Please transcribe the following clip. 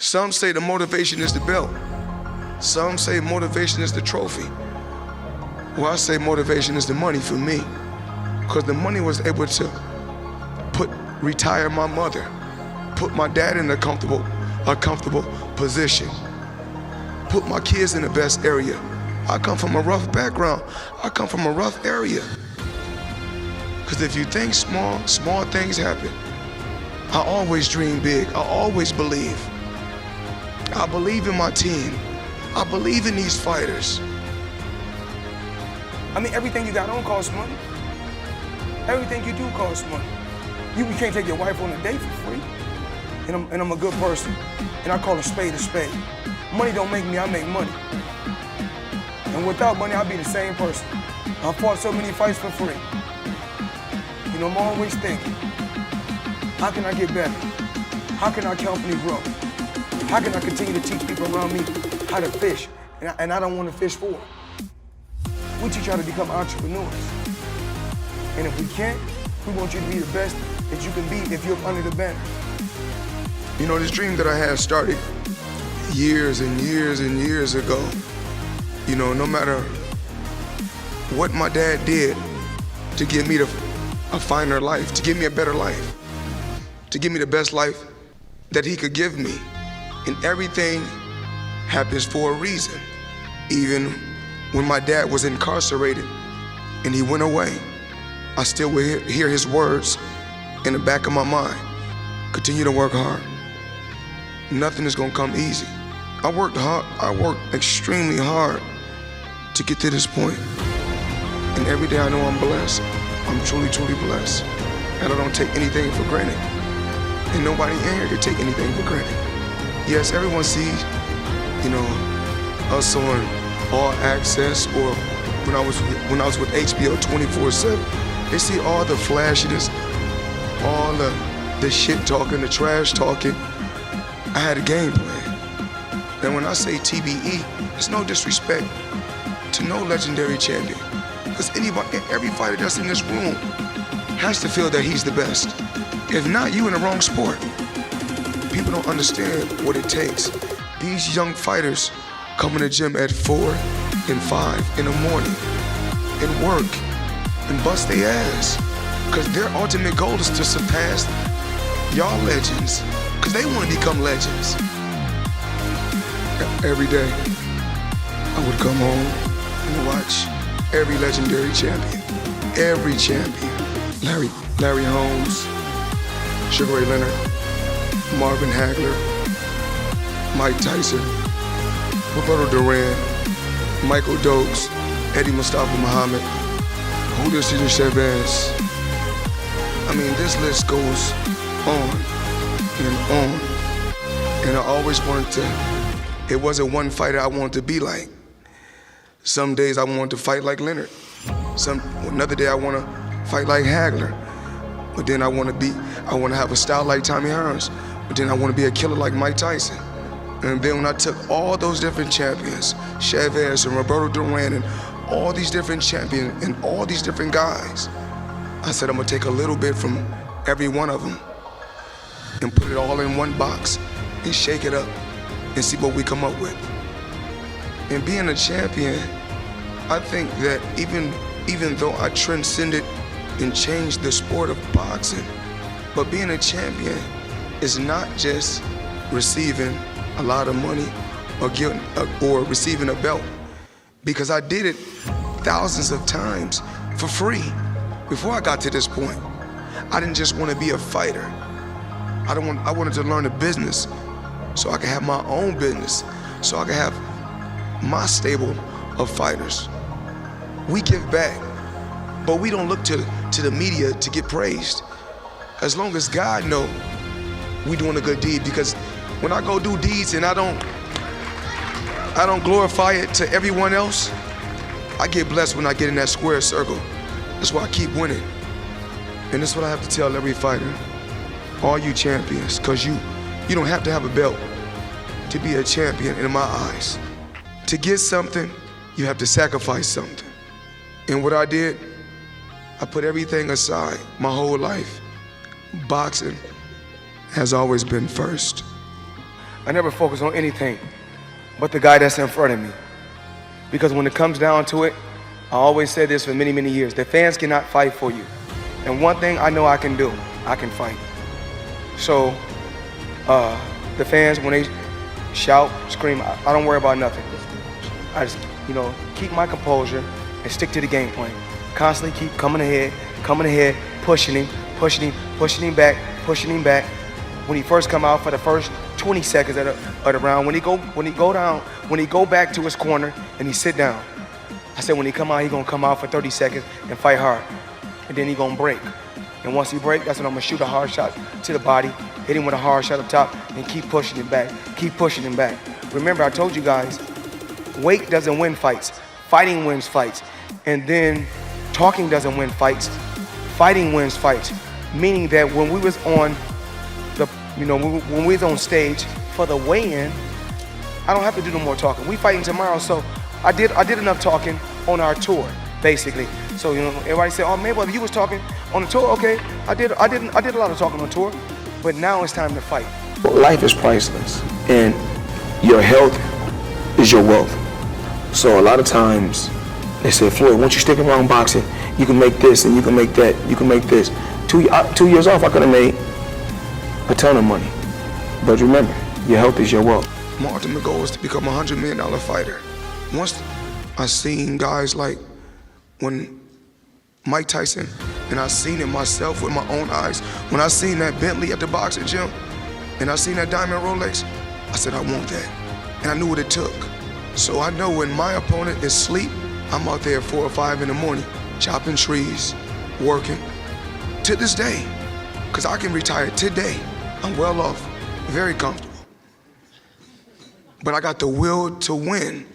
Some say the motivation is the belt. Some say motivation is the trophy. Well, I say motivation is the money for me, because the money was able to retire my mother, put my dad in a comfortable position, put my kids in the best area. I come from a rough background. I come from a rough area. Because if you think small things happen. I always dream big. I always believe. I believe in my team. I believe in these fighters. I mean, everything you got on costs money. Everything you do costs money. You can't take your wife on a date for free. And I'm a good person. And I call a spade a spade. Money don't make me, I make money. And without money, I'll be the same person. I fought so many fights for free. You know, I'm always thinking, how can I get better? How can our company grow? How can I continue to teach people around me how to fish? And I don't want to fish for them. We teach you how to become entrepreneurs. And if we can't, we want you to be the best that you can be if you're under the banner. You know, this dream that I had started years and years and years ago. You know, no matter what my dad did to give me a finer life, to give me a better life, to give me the best life that he could give me. And everything happens for a reason. Even when my dad was incarcerated and he went away, I still would hear his words in the back of my mind. Continue to work hard. Nothing is gonna come easy. I worked hard, I worked extremely hard to get to this point. And every day I know I'm blessed. I'm truly, truly blessed. And I don't take anything for granted. And nobody in here can take anything for granted. Yes, everyone sees, you know, us on All Access, or when I was with HBO 24/7, they see all the flashiness, all the shit talking, the trash talking. I had a game plan. And when I say TBE, it's no disrespect to no legendary champion. Because every fighter that's in this room has to feel that he's the best. If not, you in the wrong sport. People don't understand what it takes. These young fighters come in the gym at 4 and 5 in the morning and work and bust their ass. Because their ultimate goal is to surpass y'all legends. Because they want to become legends. Every day, I would come home and watch every legendary champion. Every champion. Larry Holmes, Sugar Ray Leonard, Marvin Hagler, Mike Tyson, Roberto Duran, Michael Dokes, Eddie Mustafa Muhammad, Julio Cesar Chavez. I mean, this list goes on and on. And I always wanted to, it wasn't one fighter I wanted to be like. Some days I wanted to fight like Leonard. Another day I want to fight like Hagler. But then I want to have a style like Tommy Hearns. But then I want to be a killer like Mike Tyson. And then when I took all those different champions, Chavez and Roberto Duran and all these different champions and all these different guys, I said I'm gonna take a little bit from every one of them and put it all in one box and shake it up and see what we come up with. And being a champion, I think that even though I transcended and changed the sport of boxing, but being a champion is not just receiving a lot of money or receiving a belt, because I did it thousands of times for free before I got to this point. I didn't just want to be a fighter. I wanted to learn the business so I could have my own business, so I could have my stable of fighters. We give back, but we don't look to the media to get praised. As long as God knows we doing a good deed, because when I go do deeds and I don't glorify it to everyone else, I get blessed when I get in that square circle. That's why I keep winning. And that's what I have to tell every fighter, all you champions, because you don't have to have a belt to be a champion in my eyes. To get something, you have to sacrifice something. And what I did, I put everything aside my whole life. Boxing has always been first. I never focus on anything but the guy that's in front of me. Because when it comes down to it, I always said this for many, many years, the fans cannot fight for you. And one thing I know I can do, I can fight. So, the fans, when they shout, scream, I don't worry about nothing. I just, keep my composure and stick to the game plan. Constantly keep coming ahead, pushing him back. When he first come out for the first 20 seconds of the round, when he go back to his corner and he sit down, I said when he come out, he gonna come out for 30 seconds and fight hard, and then he gonna break. And once he break, that's when I'm gonna shoot a hard shot to the body, hit him with a hard shot up top, and keep pushing him back. Remember, I told you guys, weight doesn't win fights. Fighting wins fights. And then talking doesn't win fights. Fighting wins fights. Meaning that when we was on when we was on stage for the weigh-in, I don't have to do no more talking. We fighting tomorrow, so I did enough talking on our tour, basically. So everybody said, "Oh, Mayweather, you was talking on the tour." Okay, I did a lot of talking on tour, but now it's time to fight. Life is priceless, and your health is your wealth. So a lot of times they say, Floyd, once you stick around boxing, you can make this and you can make that, you can make this. 2 years off, I could have made a ton of money. But remember, your health is your wealth. My ultimate goal is to become a $100 million fighter. Once I seen guys like when Mike Tyson, and I seen it myself with my own eyes, when I seen that Bentley at the boxing gym, and I seen that diamond Rolex, I said, I want that. And I knew what it took. So I know when my opponent is asleep, I'm out there at 4 or 5 in the morning, chopping trees, working. To this day, because I can retire today. I'm well off, very comfortable. But I got the will to win.